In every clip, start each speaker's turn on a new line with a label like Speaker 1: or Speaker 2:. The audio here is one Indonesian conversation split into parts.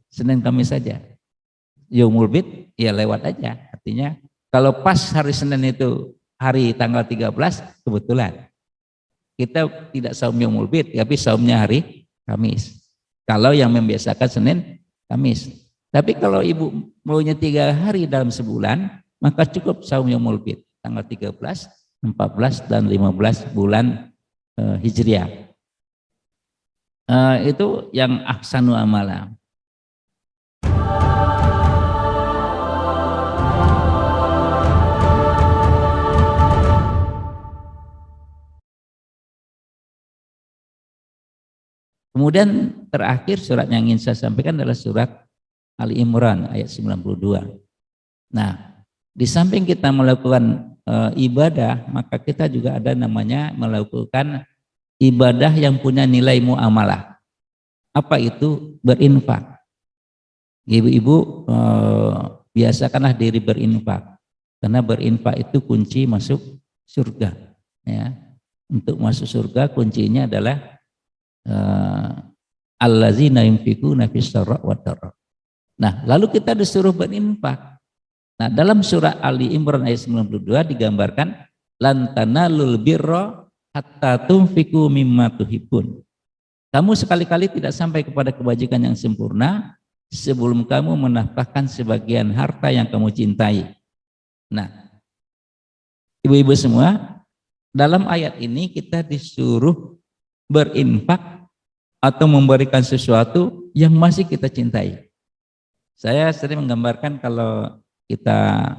Speaker 1: Senin Kamis saja. Yaumul Bid ya lewat aja. Artinya kalau pas hari Senin itu hari tanggal 13 kebetulan kita tidak saum Yaumul Bid tapi saumnya hari Kamis. Kalau yang membiasakan Senin Kamis. Tapi kalau ibu maunya 3 hari dalam sebulan, maka cukup saum Yaumul Bid tanggal 13, 14 dan 15 bulan Hijriah. Itu yang ahsanu amala. Kemudian terakhir surat yang ingin saya sampaikan adalah surat Ali Imran ayat 92. Nah, di samping kita melakukan ibadah, maka kita juga ada namanya melakukan ibadah yang punya nilai muamalah. Apa itu? Berinfak. Ibu-ibu biasakanlah diri berinfak. Karena berinfak itu kunci masuk surga. Ya. Untuk masuk surga kuncinya adalah allazina yunfikuna fis-sarra wad-dharra. Nah, lalu kita disuruh berinfak. Nah, dalam surah Ali Imran ayat 92 digambarkan lan tanalul birra hatta tunfiku mimma tuhibbun. Kamu sekali-kali tidak sampai kepada kebajikan yang sempurna sebelum kamu menafkahkan sebagian harta yang kamu cintai. Nah, ibu-ibu semua, dalam ayat ini kita disuruh berinfak atau memberikan sesuatu yang masih kita cintai. Saya sering menggambarkan kalau kita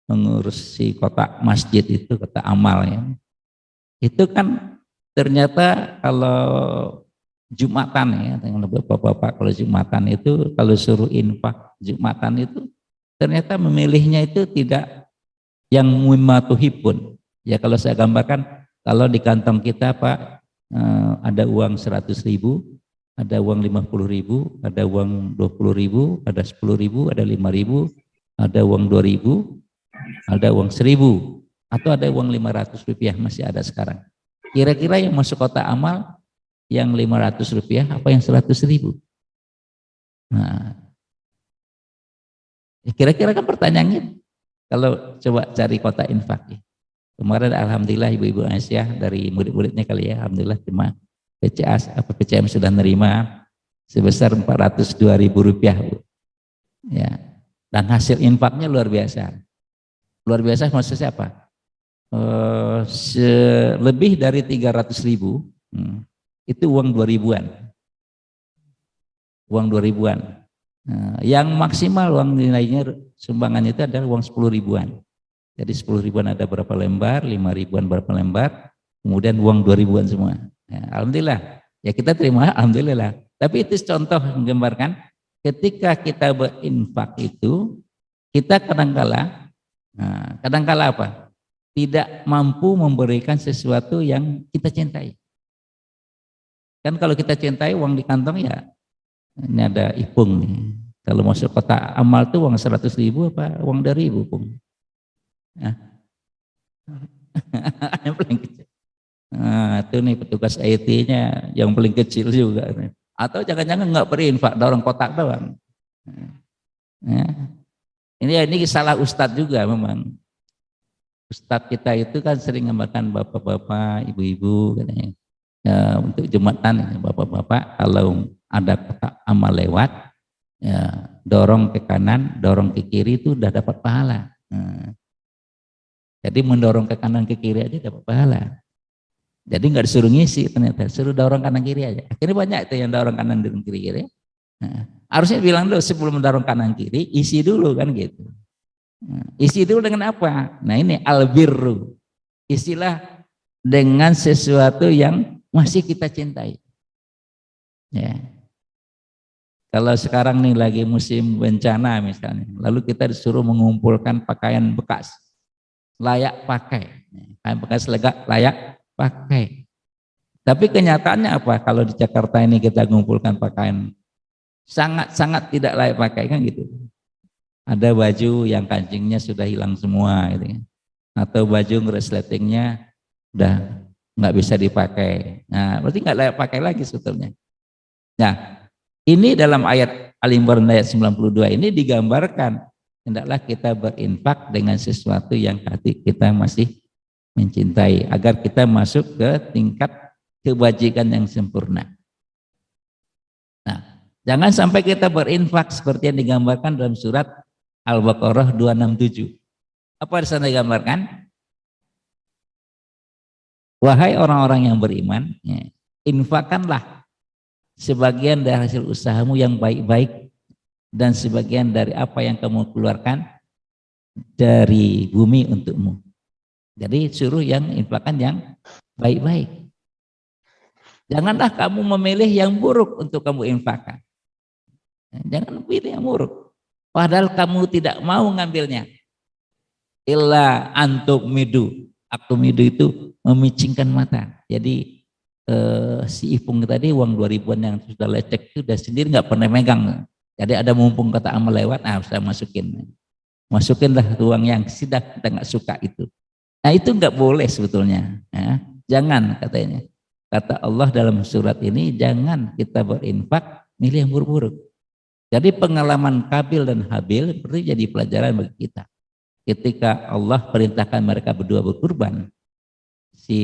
Speaker 1: mengurusi kotak masjid itu, kotak amal ya. Itu kan ternyata kalau Jumatan ya, dengan bapak-bapak kalau Jumatan itu, kalau suruh infak Jumatan itu, ternyata memilihnya itu tidak yang mimatuhipun. Ya kalau saya gambarkan, kalau di kantong kita Pak, ada uang 100.000, ada uang 50.000, ada uang 20.000, ada 10.000, ada 5.000, ada uang 2.000, ada uang 1.000, atau ada uang 500 rupiah masih ada sekarang. Kira-kira yang masuk kotak amal yang 500 rupiah apa yang 100.000? Nah, kira-kira kan pertanyaannya, kalau coba cari kotak infak ya. Kemarin alhamdulillah ibu-ibu Aisyah dari murid-muridnya kali ya, alhamdulillah cuma PCM sudah nerima sebesar 402.000 rupiah Bu. Ya. Dan hasil infaknya luar biasa. Luar biasa maksudnya apa? Lebih dari 300.000 itu uang 2.000-an. Uang 2.000-an. Nah, yang maksimal uang nilainya sumbangan itu adalah uang 10.000-an. Jadi 10.000-an ada berapa lembar, 5.000-an berapa lembar, kemudian uang 2.000-an semua. Ya, alhamdulillah, ya kita terima, alhamdulillah. Tapi itu contoh menggambarkan ketika kita berinfak itu, kita kadangkala apa? Tidak mampu memberikan sesuatu yang kita cintai. Kan kalau kita cintai uang di kantong ya, ini ada ipung nih. Kalau masuk kotak amal tuh uang 100.000 apa uang 2.000 Pung? Nah, yang paling kecil. Nah, itu nih petugas IT-nya yang paling kecil juga. Atau jangan-jangan nggak berinfak, dorong kotak doang. Nah, ini salah ustadz juga memang. Ustadz kita itu kan sering menggambarkan bapak-bapak, ibu-ibu katanya. Ya, untuk Jumatan, bapak-bapak kalau ada kotak amal lewat, ya, dorong ke kanan, dorong ke kiri itu udah dapat pahala. Nah, jadi mendorong ke kanan ke kiri aja dapat pahala. Jadi nggak disuruh ngisi ternyata, suruh dorong kanan kiri aja. Akhirnya banyak itu yang dorong kanan dan kiri. Nah, harusnya bilang dulu sebelum mendorong kanan kiri, isi dulu kan gitu. Nah, isi dulu dengan apa? Nah ini albirru. Isilah dengan sesuatu yang masih kita cintai. Ya. Kalau sekarang nih lagi musim bencana misalnya, lalu kita disuruh mengumpulkan pakaian bekas. Layak pakai, kain bekas layak pakai. Tapi kenyataannya apa? Kalau di Jakarta ini kita mengumpulkan pakaian sangat-sangat tidak layak pakai kan gitu. Ada baju yang kancingnya sudah hilang semua, gitu. Atau baju resletingnya udah nggak bisa dipakai. Nah, berarti nggak layak pakai lagi sebetulnya. Nah, ini dalam ayat Al-Imran ayat 92 ini digambarkan, hendaklah kita berinfak dengan sesuatu yang hati kita masih mencintai, agar kita masuk ke tingkat kebajikan yang sempurna. Nah, jangan sampai kita berinfak seperti yang digambarkan dalam surat Al-Baqarah 267. Apa di sana digambarkan? Wahai orang-orang yang beriman, infakkanlah sebagian dari hasil usahamu yang baik-baik dan sebagian dari apa yang kamu keluarkan dari bumi untukmu. Jadi suruh yang infakkan yang baik-baik. Janganlah kamu memilih yang buruk untuk kamu infakkan. Jangan pilih yang buruk. Padahal kamu tidak mau ngambilnya. Illa antuk midu. Aktumidu itu memicingkan mata. Jadi si Ipung tadi uang 2000-an yang sudah lecek itu udah sendiri nggak pernah megang. Jadi ada mumpung kata amal lewat, saya masukin. Masukinlah uang yang sudah kita nggak suka itu. Nah itu nggak boleh sebetulnya. Ya. Jangan katanya. Kata Allah dalam surat ini, jangan kita berinfak milih yang buruk-buruk. Jadi pengalaman Kabil dan Habil berarti jadi pelajaran bagi kita. Ketika Allah perintahkan mereka berdua berkurban, si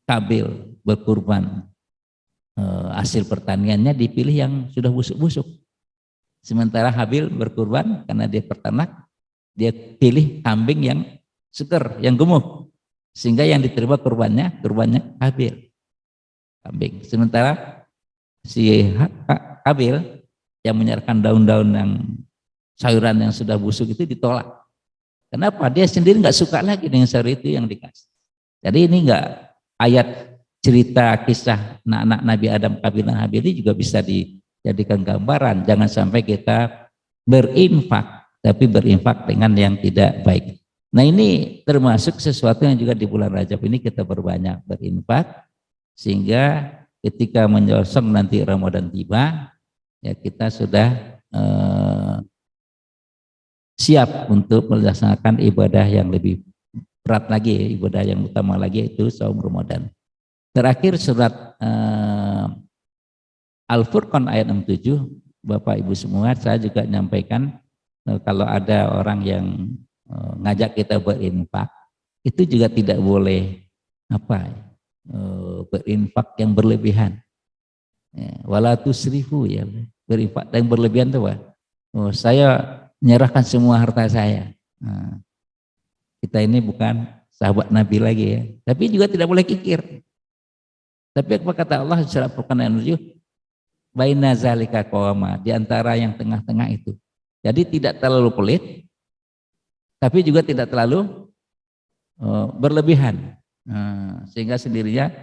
Speaker 1: Kabil berkurban, hasil pertaniannya dipilih yang sudah busuk-busuk. Sementara Habil berkurban karena dia peternak, dia pilih kambing yang seger, yang gemuk. Sehingga yang diterima kurbannya Habil, kambing. Sementara si Habil yang menyerahkan daun-daun yang sayuran yang sudah busuk itu ditolak. Kenapa? Dia sendiri nggak suka lagi dengan sayur itu yang dikasih. Jadi ini nggak ayat cerita kisah anak-anak Nabi Adam, Kabil dan Habil ini juga bisa dijadikan gambaran. Jangan sampai kita berinfak, tapi berinfak dengan yang tidak baik. Nah ini termasuk sesuatu yang juga di bulan Rajab ini kita berbanyak berinfak, sehingga ketika menyongsong nanti Ramadan tiba, ya kita sudah siap untuk melaksanakan ibadah yang lebih berat lagi, ibadah yang utama lagi, itu saum Ramadan. Terakhir surat Al-Furqan ayat 67, Bapak Ibu semua, saya juga nyampaikan kalau ada orang yang ngajak kita berinfak, itu juga tidak boleh berinfak yang berlebihan. Wala tusrifu, ya, berinfak yang berlebihan itu apa? Saya menyerahkan semua harta saya. Nah, kita ini bukan sahabat Nabi lagi ya. Tapi juga tidak boleh kikir. Tapi apa kata Allah surat Al-Furqan ayat 7? Baina zalika qawama, di antara yang tengah-tengah itu. Jadi tidak terlalu pelit, tapi juga tidak terlalu berlebihan. Nah, sehingga sendirinya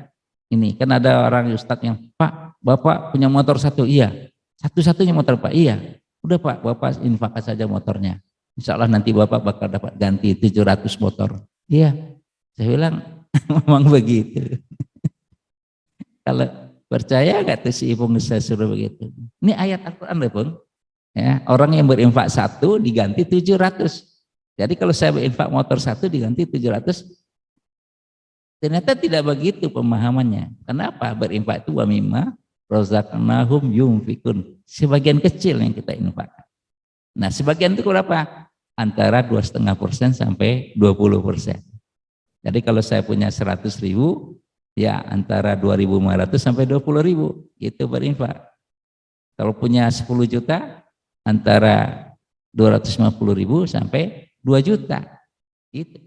Speaker 1: ini kan ada orang ustadz yang, Pak, Bapak punya motor satu, iya. Satu-satunya motor Pak, iya. Udah Pak, Bapak infakkan saja motornya. Insya Allah nanti Bapak bakal dapat ganti 700 motor. Iya, saya bilang memang begitu. Kalau percaya gak tuh si Ipung saya suruh begitu. Ini ayat Al-Quran deh Bung. Ya, orang yang berinfak satu diganti 700. Jadi kalau saya berinfak motor satu diganti 700. Ternyata tidak begitu pemahamannya. Kenapa? Berinfak itu wa mimma razaqnahum yunfikun. Sebagian kecil yang kita infakkan. Nah, sebagian itu berapa? Antara 2,5% sampai 20%. Jadi kalau saya punya 100.000, ya antara 2.500 sampai 20.000 itu berinfak. Kalau punya 10 juta, antara 250.000 sampai 2 juta. Gitu.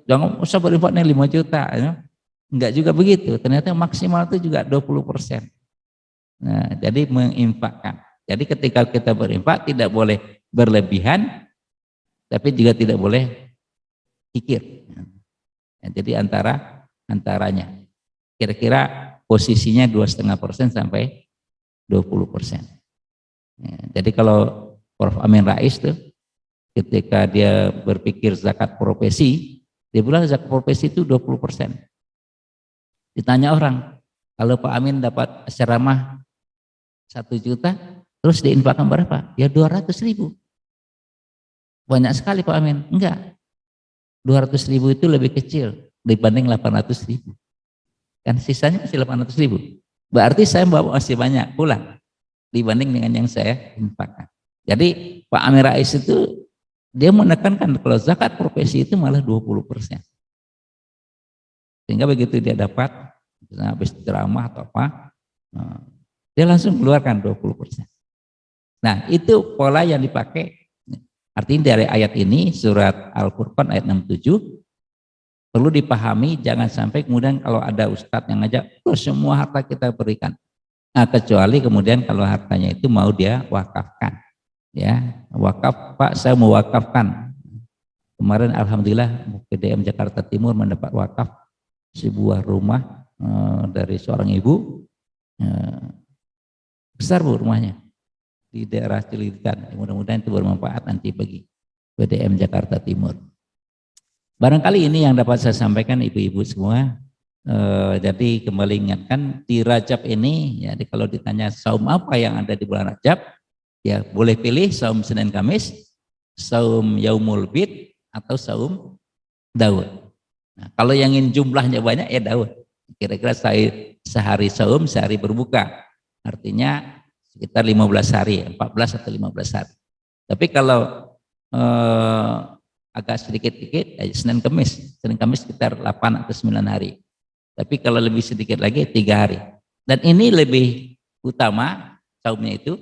Speaker 1: Jangan usah berinfak nih 5 juta. Ya. Enggak juga begitu. Ternyata maksimal itu juga 20%. Nah, jadi menginfakkan. Jadi ketika kita berinfak tidak boleh berlebihan, tapi juga tidak boleh kikir. Ya, jadi antaranya. Kira-kira posisinya 2,5% sampai 20%. Ya, jadi kalau Prof. Amin Rais tuh, ketika dia berpikir zakat profesi, dia bilang zakat profesi itu 20%. Ditanya orang, kalau Pak Amin dapat ceramah 1 juta, terus diinfakkan berapa? Ya 200.000. Banyak sekali Pak Amin. Enggak. 200.000 itu lebih kecil dibanding 800.000. Kan sisanya masih 800.000. Berarti saya bawa masih banyak pulang. dibanding dengan yang saya infakkan. Jadi Pak Amir Rais itu dia menekankan kalau zakat profesi itu malah 20%. Sehingga begitu dia dapat, habis ceramah atau apa, dia langsung keluarkan 20%. Nah, itu pola yang dipakai. Artinya dari ayat ini, surat Al-Furqan ayat 67, perlu dipahami, jangan sampai kemudian kalau ada ustadz yang ngajak, semua harta kita berikan. Nah, kecuali kemudian kalau hartanya itu mau dia wakafkan. Ya, wakaf, Pak, saya mau wakafkan. Kemarin alhamdulillah PDM Jakarta Timur mendapat wakaf sebuah rumah dari seorang ibu, besar Bu rumahnya di daerah Cililitan. Mudah-mudahan itu bermanfaat nanti bagi PDM Jakarta Timur. Barangkali ini yang dapat saya sampaikan ibu-ibu semua. Jadi kembali ingatkan di Rajab ini, jadi kalau ditanya saum apa yang ada di bulan Rajab, ya boleh pilih saum Senin Kamis, saum Yaumul Bid, atau saum Daud. Nah, kalau yang ingin jumlahnya banyak ya Daud. Kira-kira sehari saum, sehari berbuka. Artinya sekitar 15 hari, 14 atau 15 hari. Tapi kalau agak sedikit-sedikit, ya Senin Kamis sekitar 8 atau 9 hari. Tapi kalau lebih sedikit lagi 3 hari. Dan ini lebih utama saumnya itu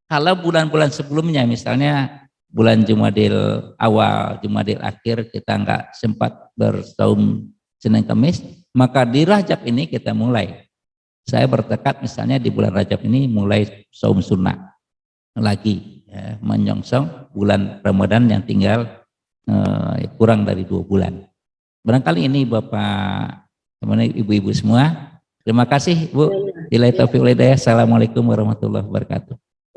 Speaker 1: kalau bulan-bulan sebelumnya, misalnya bulan Jumadil awal, Jumadil akhir kita nggak sempat bersaum Senin Kamis, maka di Rajab ini kita mulai. Saya bertekad misalnya di bulan Rajab ini mulai saum sunnah lagi, ya, menyongsong bulan Ramadan yang tinggal kurang dari 2 bulan. Barangkali ini Bapak, teman-teman, ibu-ibu semua. Terima kasih Bu. Billahi taufiq wal hidayah. Assalamualaikum warahmatullahi wabarakatuh.